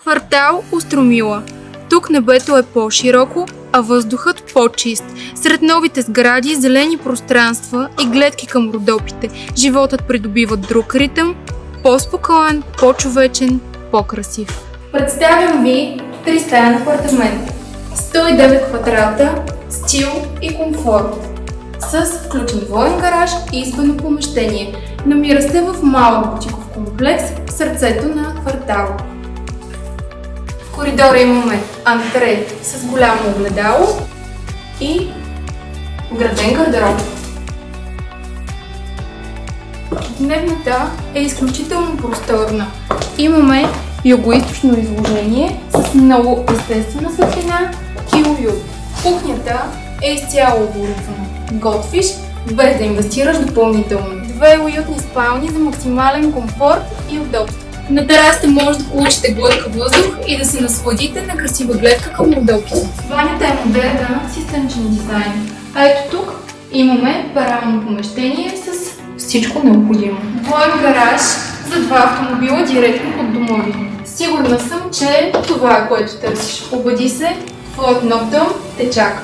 Квартал Остромила. Тук небето е по-широко, а въздухът по-чист. Сред новите сгради, зелени пространства и гледки към Родопите, животът придобива друг ритъм, по-спокоен, по-човечен, по-красив. Представям ви 3-стаен апартамент. 109 квадрата, стил и комфорт. С включен двоен гараж и избано помещение. Намира се в малък бутиков комплекс в сърцето на квартала. В коридора имаме антре с голямо огледало и вграден гардероб. Дневната е изключително просторна. Имаме югоизточно изложение с много естествена светлина и уют. Кухнята е изцяло оборудвана. Готвиш без да инвестираш допълнително. Две уютни спални за максимален комфорт и удобство. На терасата може да получите глътка въздух и да се насладите на красива гледка към Родопите. Банята е модерна, системичен дизайн. А ето тук имаме перално помещение с всичко необходимо. Двоен гараж за два автомобила директно под дома ви. Сигурна съм, че това е което търсиш. Обади се, твоят нов дом те чака.